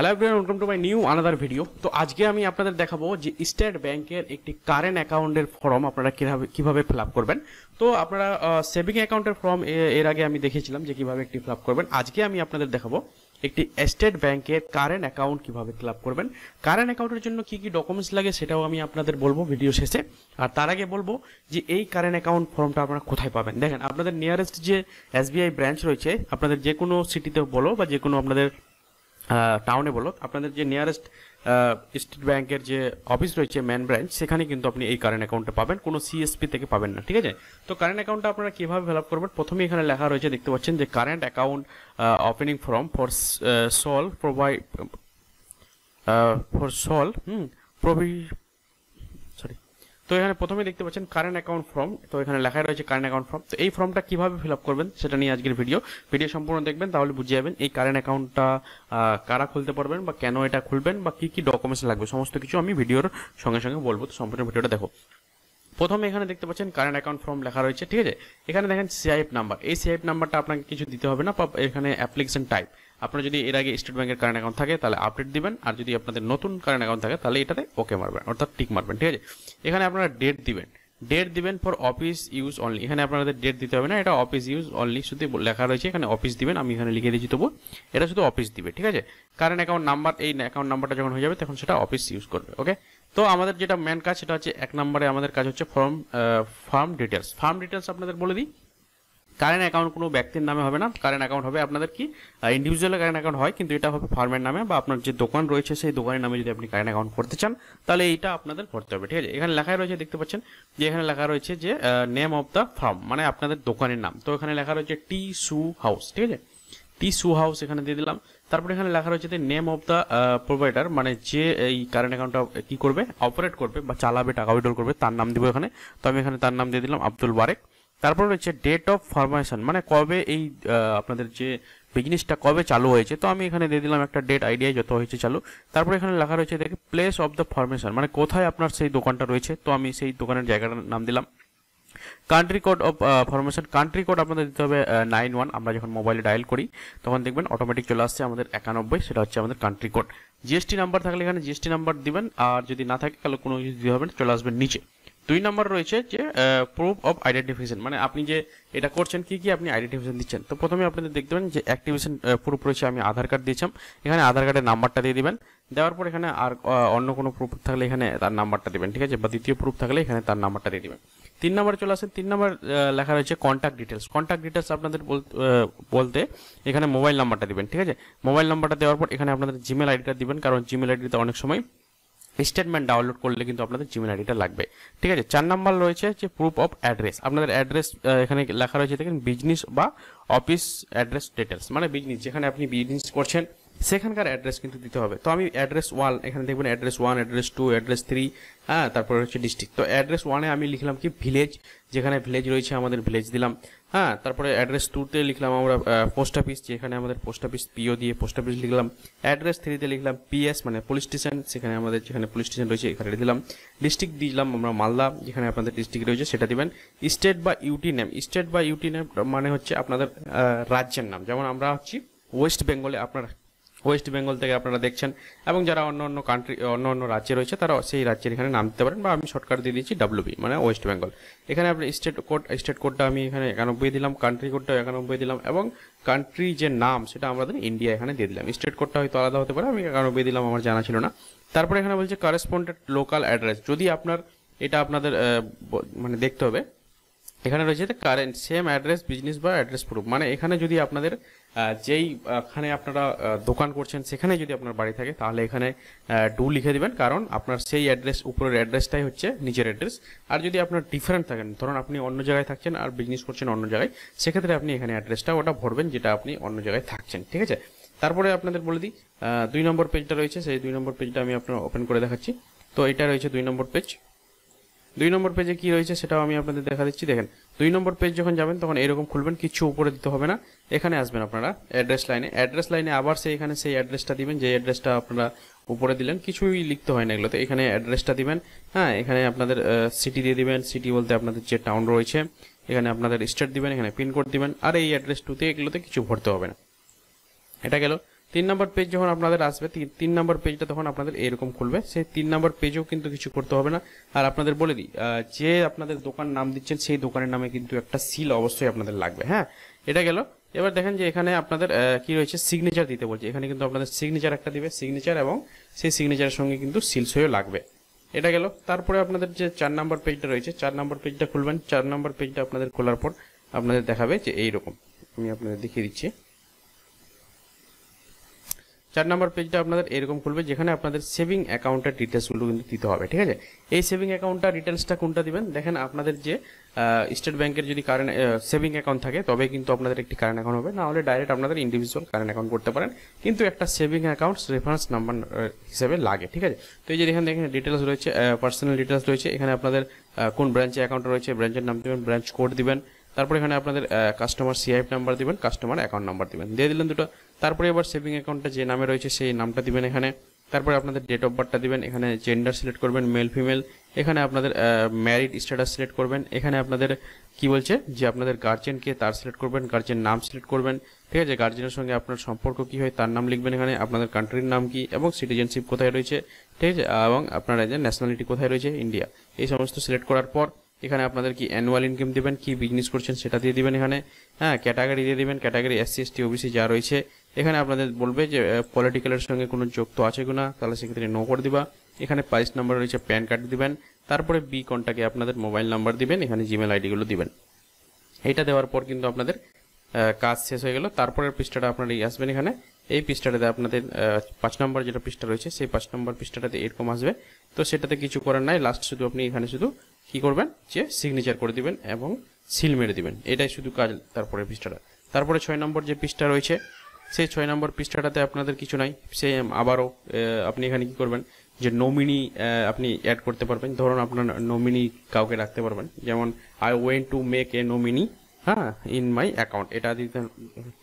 Hello everyone, welcome to my new another video. তো আজকে আমি আপনাদের দেখাবো যে স্টেট ব্যাংকের একটি কারেন্ট অ্যাকাউন্টের ফর্ম আপনারা কিভাবে ফিল আপ করবেন। তো আপনারা সেভিং অ্যাকাউন্টের ফর্ম এর আগে আমি দেখিয়েছিলাম যে কিভাবে একটি ফিল আপ করবেন। আজকে আমি আপনাদের দেখাবো একটি স্টেট ব্যাংকের কারেন্ট অ্যাকাউন্ট কিভাবে ফিল আপ করবেন। কারেন্ট অ্যাকাউন্টের জন্য কি কি ডকুমেন্টস লাগে সেটাও আমি আপনাদের বলবো ভিডিও শেষে। আর তার আগে বলবো যে এই কারেন্ট অ্যাকাউন্ট ফর্মটা আপনারা কোথায় পাবেন। দেখেন, আপনাদের নিয়ারেস্ট যে এসবিআই ব্রাঞ্চ রয়েছে, আপনাদের যে কোনো সিটিতে বলো বা যে কোনো আপনাদের টাউনে বলো, আপনাদের যে নিয়ারেস্ট স্টেট ব্যাংকের যে অফিস রয়েছে মেন ব্রাঞ্চ, সেখানে কিন্তু আপনি এই কারেন্ট অ্যাকাউন্টটা পাবেন, কোনো সিএসপি থেকে পাবেন না। ঠিক আছে, তো কারেন্ট অ্যাকাউন্টটা আপনারা কীভাবে ফিল আপ করবেন, প্রথমে এখানে লেখা রয়েছে, দেখতে পাচ্ছেন যে current account opening form for sole provide for sole sorry. তো এখানে প্রথমে দেখতে পাচ্ছেন কারেন্ট অ্যাকাউন্ট ফর্ম, তো এখানে লেখা রয়েছে কারেন্ট অ্যাকাউন্ট ফর্ম। তো এই ফর্মটা কিভাবে ফিল আপ করবেন সেটা নিয়ে আজকের ভিডিও সম্পূর্ণ দেখবেন, তাহলে বুঝে যাবেন এই কারেন্ট অ্যাকাউন্টটা কারা খুলতে পারবেন বা কেন এটা খুলবেন বা কি কি ডকুমেন্টস লাগবে, সমস্ত কিছু আমি ভিডিওর সঙ্গে সঙ্গে বলবো। তো সম্পূর্ণ ভিডিওটা দেখো। প্রথমে এখানে দেখতে পাচ্ছেন কারেন্ট অ্যাকাউন্ট ফর্ম লেখা রয়েছে, ঠিক আছে। এখানে দেখেন সিআইএফ নাম্বার, এই সিআইএফ নাম্বারটা আপনাকে কিছু দিতে হবে না। এখানে অ্যাপ্লিকেশন টাইপ, আপনার যদি এর আগে স্টেট ব্যাংকের কারেন্ট অ্যাকাউন্ট থাকে তাহলে আপডেট দিবেন, আর যদি আপনাদের নতুন কারেন্ট অ্যাকাউন্ট থাকে তাহলে এটাতে ওকে মারবেন, অর্থাৎ টিক মারবেন। ঠিক আছে, এখানে আপনারা ডেট দিবেন ফর অফিস ইউজ অনলি। এখানে আপনাদের ডেট দিতে হবে না, এটা অফিস ইউজ অনলি শুধু লেখা রয়েছে, এখানে অফিস দিবেন, আমি এখানে লিখে দিয়েছি, তবু এটা শুধু অফিস দিবে। ঠিক আছে, কারেন্ট অ্যাকাউন্ট নাম্বার, এই অ্যাকাউন্ট নাম্বারটা যখন হয়ে যাবে তখন সেটা অফিস ইউজ করবে। ওকে, তো আমাদের যেটা মেন কাজ সেটা হচ্ছে 1 নম্বরে আমাদের কাজ হচ্ছে ফার্ম ডিটেলস আপনাদের বলে দিই। কারেন্ট অ্যাকাউন্ট কোনো ব্যক্তির নামে হবে না, কারেন্ট অ্যাকাউন্ট হবে আপনাদের কি ইন্ডিভিজুয়াল কারেন্ট অ্যাকাউন্ট হয়, কিন্তু এটা হবে ফার্মের নামে বা আপনার যে দোকান রয়েছে সেই দোকানের নামে যদি আপনি কারেন্ট অ্যাকাউন্ট করতে চান তাহলে এইটা আপনাদের ভরতে হবে। ঠিক আছে, এখানে লেখা রয়েছে, দেখতে পাচ্ছেন যে এখানে লেখা রয়েছে যে নেম অফ দ্য ফার্ম, মানে আপনাদের দোকানের নাম। তো এখানে লেখা রয়েছে টি সু হাউস। ঠিক আছে, টি সু হাউস এখানে দিয়ে দিলাম। তারপরে এখানে লেখা রয়েছে যে নেম অফ দ্য প্রোভাইডার, মানে যে এই কারেন্ট অ্যাকাউন্টটা কি করবে, অপারেট করবে বা চালাবে, টাকা উইথড্রল করবে, তার নাম দিব এখানে। তো আমি এখানে তার নাম দিয়ে দিলাম আব্দুল বারেক। তারপর রয়েছে ডেট অফ ফরমেশন, মানে কবে এই আপনাদের যে বিজনেসটা কবে চালু হয়েছে, তো আমি এখানে দিয়ে দিলাম একটা ডেট, আইডিয়া যত হয়েছে চালু। তারপর এখানে লেখা রয়েছে দেখে প্লেস অফ দ্য ফরমেশন, মানে কোথায় আপনার সেই দোকানটা রয়েছে, তো আমি সেই দোকানের জায়গাটার নাম দিলাম। Country code of formation, country code আপনাদের দিতে হবে 91। আমরা যখন মোবাইলে ডায়াল করি তখন দেখবেন অটোমেটিক চলে আসছে আমাদের 91, সেটা হচ্ছে আমাদের কান্ট্রি কোড। জিএসটি নাম্বার থাকলে এখানে জিএসটি নাম্বার দিবেন, আর যদি না থাকে তাহলে কোনো কিছু দিতে হবে না, চলে আসবেন নিচে। 2 নম্বর রয়েছে যে প্রুফ অফ আইডেন্টিফিকেশন, মানে আপনি যে এটা করছেন কি কি আপনি আইডেন্টিফিকেশন দিচ্ছেন। তো প্রথমে আপনাদের দেখতে পাবেন যে অ্যাক্টিভেশন প্রুফ রয়েছে, আমি আধার কার্ড দিয়েছিলাম, এখানে আধার কার্ডের নাম্বারটা দিয়ে দিবেন। দেওয়ার পর এখানে আর অন্য কোনো প্রুফ থাকলে এখানে তার নাম্বারটা দেবেন। ঠিক আছে, বা দ্বিতীয় প্রুফ থাকলে এখানে তার নাম্বারটা দিয়ে দিবেন। 3 নম্বরে চলে আসেন। 3 নম্বর লেখা রয়েছে কন্ট্যাক্ট ডিটেলস আপনাদের বলতে এখানে মোবাইল নাম্বারটা দিবেন। ঠিক আছে, মোবাইল নাম্বারটা দেওয়ার পর এখানে আপনাদের জিমেল আইডিটা দিবেন, কারণ জিমেল আইডিতে অনেক সময় স্টেটমেন্ট ডাউনলোড করলে কিন্তু আপনাদের জিমেল আইডিটা লাগবে। ঠিক আছে, 4 নম্বর রয়েছে যে প্রুফ অফ অ্যাড্রেস, আপনাদের অ্যাড্রেস এখানে লেখা রয়েছে দেখেন বিজনেস বা অফিস অ্যাড্রেস ডিটেলস, মানে বিজনেস যেখানে আপনি বিজনেস করছেন সেখানকার অ্যাড্রেস কিন্তু দিতে হবে। তো আমি অ্যাড্রেস 1, এখানে দেখবেন অ্যাড্রেস 1, অ্যাড্রেস 2, অ্যাড্রেস 3, হ্যাঁ, তারপরে হচ্ছে ডিস্ট্রিক্ট। তো অ্যাড্রেস 1-এ আমি লিখলাম কি ভিলেজ, যেখানে ভিলেজ রয়েছে আমাদের ভিলেজ দিলাম, হ্যাঁ। তারপরে অ্যাড্রেস 2-তে লিখলাম আমরা পোস্ট অফিস, যেখানে আমাদের পোস্ট অফিস পিও দিয়ে পোস্ট অফিস লিখলাম। অ্যাড্রেস 3-তে লিখলাম পিএস, মানে পুলিশ স্টেশন, সেখানে আমাদের যেখানে পুলিশ স্টেশন রয়েছে এখানে দিলাম। ডিস্ট্রিক্ট দিলাম আমরা মালদা, যেখানে আপনাদের ডিস্ট্রিক্ট রয়েছে সেটা দিবেন। স্টেট বা ইউটি নেম, মানে হচ্ছে আপনাদের রাজ্যের নাম, যেমন আমরা হচ্ছি ওয়েস্ট বেঙ্গলে, আপনারা ওয়েস্ট বেঙ্গল থেকে আপনারা দেখছেন, এবং যারা অন্য কান্ট্রি অন্য রাজ্যে রয়েছে তারা সেই রাজ্যের এখানে নাম দিতে পারেন, বা আমি শর্টকাট দিয়ে দিয়েছি WB, মানে ওয়েস্ট বেঙ্গল। এখানে আপনি স্টেট কোডটা আমি এখানে 91 দিলাম, কান্ট্রি কোডটা 91 দিলাম, এবং কান্ট্রি যে নাম সেটা আমাদের ইন্ডিয়া এখানে দিয়ে দিলাম। স্টেট কোডটা হয়তো আলাদা হতে পারে, আমি 91 দিলাম, আমার জানা ছিল না। তারপরে এখানে বলছে কারেসপন্ডেন্ট লোকাল অ্যাড্রেস, যদি আপনার এটা আপনাদের মানে দেখতে হবে, এখানে রয়েছে কারেন্ট সেম অ্যাড্রেস বিজনেস বা অ্যাড্রেস প্রুফ, মানে এখানে যদি আপনাদের যেইখানে আপনারা দোকান করছেন সেখানে যদি আপনার বাড়ি থাকে তাহলে এখানে ডু লিখে দিবেন, কারণ আপনার সেই অ্যাড্রেস উপরের অ্যাড্রেসটাই হচ্ছে নিজের অ্যাড্রেস। আর যদি আপনার ডিফারেন্ট থাকেন, ধরুন আপনি অন্য জায়গায় থাকছেন আর বিজনেস করছেন অন্য জায়গায়, সেক্ষেত্রে আপনি এখানে অ্যাড্রেসটা ওটা ভরবেন যেটা আপনি অন্য জায়গায় থাকছেন। ঠিক আছে, তারপরে আপনাদের বলে দিই 2 নম্বর পেজটা রয়েছে, সেই 2 নম্বর পেজটা আমি আপনার ওপেন করে দেখাচ্ছি। তো এটা রয়েছে 2 নম্বর পেজ। 2 নম্বর পেজে কি রয়েছে সেটাও আমি আপনাদের দেখা দিচ্ছি। দেখেন, 2 নম্বর পেজ যখন যাবেন তখন এরকম খুলবেন, কিছু উপরে দিতে হবে না। এখানে আসবেন আপনারা অ্যাড্রেস লাইনে আবার এখানে সেই অ্যাড্রেসটা দিবেন, যে অ্যাড্রেসটা আপনারা উপরে দিলেন, কিছুই লিখতে হয় না এগুলোতে। এখানে অ্যাড্রেসটা দিবেন, হ্যাঁ। এখানে আপনাদের সিটি দিয়ে দিবেন, সিটি বলতে আপনাদের যে টাউন রয়েছে, এখানে আপনাদের স্টেট দিবেন, এখানে পিনকোড দিবেন, আর এই অ্যাড্রেস 2-তে এগুলোতে কিছু ভরতে হবে না। এটা গেল। 3 নম্বর পেজ যখন আপনাদের আসবে 3 নম্বর পেজটা তখন আপনাদের এরকম খুলবে। সেই 3 নম্বর পেজেও কিন্তু কিছু করতে হবে না। আর আপনাদের বলে দিই, যে আপনাদের দোকান নাম দিচ্ছেন সেই দোকানের নামে কিন্তু একটা সিল অবশ্যই আপনাদের লাগবে। হ্যাঁ, এটা গেল। এবার দেখেন যে এখানে আপনাদের কি রয়েছে, সিগনেচার দিতে বলছে। এখানে কিন্তু আপনাদের সিগনেচার একটা দিবে, সিগনেচার এবং সেই সিগনেচারের সঙ্গে কিন্তু সিল সইও লাগবে। এটা গেল। তারপরে আপনাদের যে 4 নম্বর পেজটা রয়েছে, 4 নম্বর পেজটা খুলবেন। 4 নম্বর পেজটা আপনাদের খোলার পর আপনাদের দেখাবে যে এইরকম, আমি আপনাদের দেখিয়ে দিচ্ছি। 4 নম্বর পেজটা আপনাদের এরকম খুলবে, যেখানে আপনাদের সেভিং অ্যাকাউন্টের ডিটেলসগুলো কিন্তু দিতে হবে। ঠিক আছে, এই সেভিং অ্যাকাউন্টটা ডিটেলসটা কোনটা দিবেন, দেখেন আপনাদের যে স্টেট ব্যাংকের যদি কারেন্ট সেভিং অ্যাকাউন্ট থাকে তবে কিন্তু আপনাদের একটি কারেন্ট অ্যাকাউন্ট হবে, না হলে ডাইরেক্ট আপনাদের ইন্ডিভিজুয়াল কারেন্ট অ্যাকাউন্ট করতে পারেন, কিন্তু একটা সেভিং অ্যাকাউন্ট রেফারেন্স নাম্বার হিসেবে লাগে। ঠিক আছে, তো এই যে দেখেন ডিটেলস রয়েছে, পার্সোনাল ডিটেলস রয়েছে। এখানে আপনাদের কোন ব্রাঞ্চে অ্যাকাউন্ট রয়েছে, ব্রাঞ্চের নাম দিবেন, ব্রাঞ্চ কোড দিবেন। তারপরে এখানে আপনাদের কাস্টমার সিআইএফ নাম্বার দিবেন, কাস্টমার অ্যাকাউন্ট নাম্বার দিবেন, দিয়ে দিলেন দুটো। তারপরে এবার সেভিং অ্যাকাউন্টটা যে নামে রয়েছে সেই নামটা দিবেন এখানে। তারপরে আপনাদের ডেট অফ বার্থটা দিবেন, এখানে জেন্ডার সিলেক্ট করবেন, মেল ফিমেল। এখানে আপনাদের ম্যারিড স্ট্যাটাস সিলেক্ট করবেন। এখানে আপনাদের কি বলছে যে আপনাদের গার্জেনকে তার সিলেক্ট করবেন, গার্জেন নাম সিলেক্ট করবেন। ঠিক আছে, গার্জেনের সঙ্গে আপনার সম্পর্ক কি হয় তার নাম লিখবেন এখানে, আপনাদের কান্ট্রির নাম কি এবং সিটিজেনশিপ কোথায় রয়েছে, ঠিক আছে, এবং আপনার যে ন্যাশনালিটি কোথায় রয়েছে, ইন্ডিয়া। এই সমস্ত সিলেক্ট করার পর এখানে আপনাদের কি অ্যানুয়াল ইনকাম দিবেন, কি বিজনেস করছেন সেটা দিয়ে দিবেন এখানে। হ্যাঁ, ক্যাটাগরি দিয়ে দিবেন, ক্যাটাগরি এসসি এসটি ওবিসি যা রয়েছে। এখানে আপনাদের বলবে যে পলিটিক্যালের সঙ্গে কোনো যুক্ত আছে কিনা, তাহলে সেক্ষেত্রে নো করে দিবা। এখানে 22 নম্বর রয়েছে, প্যান কার্ড দিবেন। তারপরে বি কন্টাক্টে আপনাদের মোবাইল নাম্বার দিবেন, এখানে জিমেল আইডিগুলো দিবেন। এইটা দেওয়ার পর কিন্তু আপনাদের কাজ শেষ হয়ে গেল। তারপরের পৃষ্ঠাটা আপনারা আসবেন এখানে, এই পৃষ্ঠাটাতে আপনাদের 5 নম্বর যেটা পৃষ্ঠা রয়েছে সেই 5 নম্বর পৃষ্ঠাটাতে এরকম আসবে। তো সেটাতে কিছু করার নাই, লাস্ট শুধু আপনি এখানে শুধু কি করবেন যে সিগনেচার করে দিবেন এবং সিল মেরে দিবেন, এটাই শুধু কাজ। তারপরে পৃষ্ঠাটা, তারপরে 6 নম্বর যে পৃষ্ঠা রয়েছে সেই 6 নম্বর পৃষ্ঠাটাতে আপনাদের কিছু নাই, সেম আবারও আপনি এখানে কি করবেন যে নমিনি আপনি অ্যাড করতে পারবেন। ধরুন আপনার নমিনি কাউকে রাখতে পারবেন, যেমন I went to make a nominee, হ্যাঁ, ইন মাই অ্যাকাউন্ট, এটা দিতে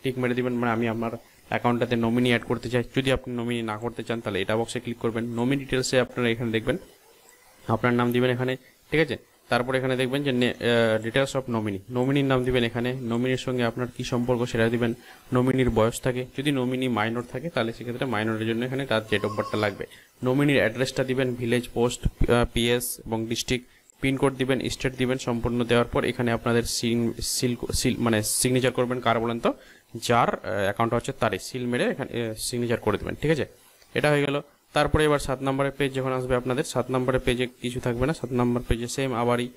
টিক মেরে দিবেন, মানে আমি আমার অ্যাকাউন্টটাতে নমিনি অ্যাড করতে চাই। যদি আপনি নমিনি না করতে চান তাহলে এটা বক্সে ক্লিক করবেন। নমিনি ডিটেলসে আপনারা এখানে দেখবেন আপনার নাম দিবেন এখানে, ঠিক আছে। তারপরে এখানে দেখবেন যে ডিটেলস অফ নমিনি, নমিনির নাম দিবেন এখানে, নমিনির সঙ্গে আপনার কি সম্পর্ক সেটা দিবেন, নমিনির বয়স থাকে, যদি নমিনি মাইনর থাকে তাহলে সেক্ষেত্রে মাইনরের জন্য এখানে তার ডেট অফ বার্থটা লাগবে। নমিনির অ্যাড্রেসটা দিবেন, ভিলেজ, পোস্ট, পিএস এবং ডিস্ট্রিক্ট, পিনকোড দিবেন, স্টেট দিবেন। সম্পূর্ণ দেওয়ার পর এখানে আপনাদের সিল মানে সিগনেচার করবেন, কার বলেন তো, যার অ্যাকাউন্ট হচ্ছে তারই সিল মেরে এখানে সিগনেচার করে দেবেন। ঠিক আছে, এটা হয়ে গেল। তারপরে এবার 7 নম্বরের পেজ যখন আসবে আপনাদের, 7 নম্বরের পেজে কিছু থাকবে না। 7 নম্বর পেজে সেম আবারই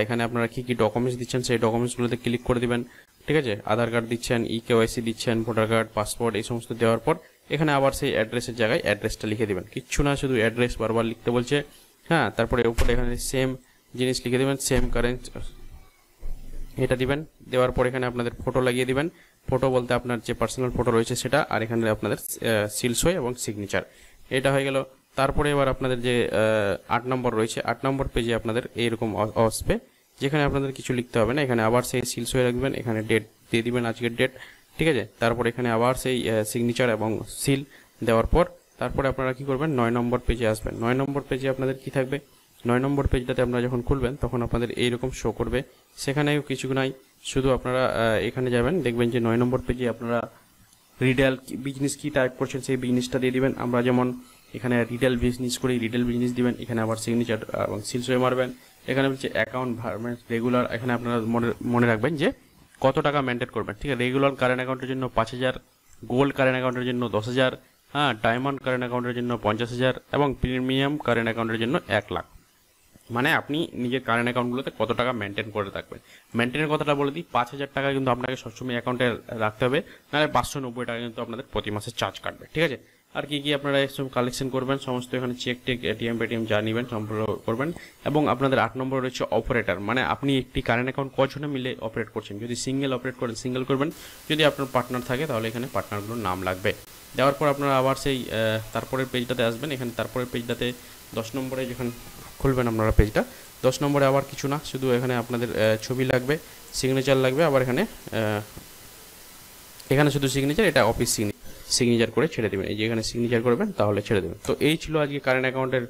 এখানে আপনারা কি কি ডকুমেন্টস দিচ্ছেন সেই ডকুমেন্টসগুলোতে ক্লিক করে দিবেন। ঠিক আছে, আধার কার্ড দিচ্ছেন, কেওয়াইসি দিচ্ছেন, ভোটার কার্ড, পাসপোর্ট, এই সমস্ত দেওয়ার পর এখানে আবার সেই অ্যাড্রেসের জায়গায় অ্যাড্রেসটা লিখে দেবেন, কিচ্ছু না, শুধু অ্যাড্রেস বারবার লিখতে বলছে। হ্যাঁ, তারপরে উপরে এখানে সেম জিনিস লিখে দেবেন, সেম কারেন্ট এটা দিবেন। দেওয়ার পর এখানে আপনাদের ফটো লাগিয়ে দিবেন, ফটো বলতে আপনার যে পার্সোনাল ফটো রয়েছে সেটা, আর এখানে আপনাদের সিল সই এবং সিগনেচার, এটা হয়ে গেল। তারপরে এবার আপনাদের যে 8 নম্বর রয়েছে, 8 নম্বর পেজে আপনাদের এইরকম আসবে, যেখানে আপনাদের কিছু লিখতে হবে না। এখানে আবার সেই সিল সই রাখবেন, এখানে ডেট দিয়ে দিবেন, আজকের ডেট। ঠিক আছে, তারপর এখানে আবার সেই সিগনেচার এবং সিল দেওয়ার পর তারপরে আপনারা কি করবেন, 9 নম্বর পেজে আসবেন। 9 নম্বর পেজে আপনাদের কি থাকবে, 9 নম্বর পেজটাতে আপনারা যখন খুলবেন তখন আপনাদের এইরকম শো করবে, সেখানেও কিছু নাই, শুধু আপনারা এখানে যাবেন, দেখবেন যে 9 নম্বর পেজে আপনারা রিটেল বিজনেস কি টাইপ করছেন সেই বিজনেসটা দিয়ে দিবেন। আমরা যেমন এখানে রিটেল বিজনেস করি, রিটেল বিজনেস দিবেন, এখানে আবার সিগনেচার এবং সিল সই মারবেন। এখানে হচ্ছে অ্যাকাউন্ট ভার্মেন্ট রেগুলার, এখানে আপনারা মনে রাখবেন যে কত টাকা মেনটেন করবেন। ঠিক আছে, রেগুলার কারেন্ট অ্যাকাউন্টের জন্য 5000, গোল্ড কারেন্ট অ্যাকাউন্টের জন্য 10,000, হ্যাঁ, ডায়মন্ড কারেন্ট অ্যাকাউন্টের জন্য 50,000 এবং প্রিমিয়াম কারেন্ট অ্যাকাউন্টের জন্য 1 লাখ। মানে আপনি নিজের কারেন্ট অ্যাকাউন্টগুলোতে কত টাকা মেনটেন করে রাখবেন। মেনটেনের কথাটা বলে দিই, 5,000 টাকা কিন্তু আপনাকে সবসময় অ্যাকাউন্টে রাখতে হবে, নাহলে 590 টাকা কিন্তু আপনাদের প্রতি মাসে চার্জ কাটবে। ঠিক আছে, আর কি কি আপনারা এসব কালেকশন করবেন সমস্ত এখানে চেক টেক, এটিএম পেটিএম যা নেবেন সম্পূর্ণ করবেন। এবং আপনাদের 8 নম্বর রয়েছে অপারেটর, মানে আপনি একটি কারেন্ট অ্যাকাউন্ট কজনে মিলে অপারেট করছেন। যদি সিঙ্গেল অপারেট করেন সিঙ্গেল করবেন, যদি আপনার পার্টনার থাকে তাহলে এখানে পার্টনারগুলোর নাম লাগবে। দেওয়ার পর আপনারা আবার সেই তারপরের পেজটাতে আসবেন। এখানে তারপরের পেজটাতে 10 নম্বরে যখন খুলবেন আপনারা পেজটা, 10 নম্বরে আবার কিছু না, শুধু এখানে আপনাদের ছবি লাগবে, সিগনেচার লাগবে, আবার এখানে শুধু সিগনেচার, এটা অফিস সিগনেচার করে ছেড়ে দেবেন। এই যে এখানে সিগনেচার করবেন তাহলে ছেড়ে দেবেন। তো এই ছিল আজকে কারেন্ট অ্যাকাউন্টের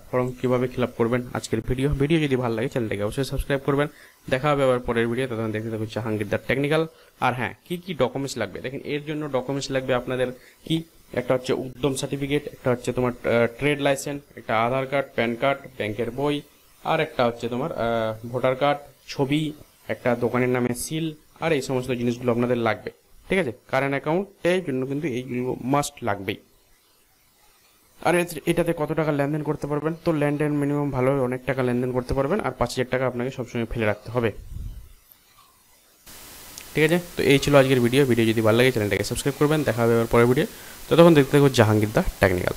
ফর্ম কীভাবে ফিল আপ করবেন আজকের ভিডিও যদি ভালো লাগে চ্যানেলটাকে অবশ্যই সাবস্ক্রাইব করবেন। দেখা হবে আবার পরের ভিডিও, তখন দেখতে থাকুন জাহাঙ্গীর দা টেকনিক্যাল। আর হ্যাঁ, কি কি ডকুমেন্টস লাগবে দেখেন, এর জন্য ডকুমেন্টস লাগবে আপনাদের কি, একটা হচ্ছে উদ্যম সার্টিফিকেট, একটা হচ্ছে তোমার ট্রেড লাইসেন্স, একটা আধার কার্ড, প্যান কার্ড, ব্যাংকের বই, আর একটা হচ্ছে তোমার ভোটার কার্ড, ছবি, একটা দোকানের নামে সিল, আর এই সমস্ত জিনিসগুলো আপনাদের লাগবে। ঠিক আছে, কারেন্ট অ্যাকাউন্টের জন্য কিন্তু এইগুলো মাস্ট লাগবেই। আর এটাতে কত টাকা লেনদেন করতে পারবেন, তো লেনদেন মিনিমাম ভালো অনেক টাকা লেনদেন করতে পারবেন, আর 5,000 টাকা আপনাকে সবসময় ফেলে রাখতে হবে। ঠিক আছে, তো এই ছিল আজকের ভিডিও। ভিডিও যদি ভালো লাগে চ্যানেলটাকে সাবস্ক্রাইব করবেন। দেখা হবে আবার পরের ভিডিও, ততক্ষণ দেখতে থাকুন জাহাঙ্গীর দা টেকনিক্যাল।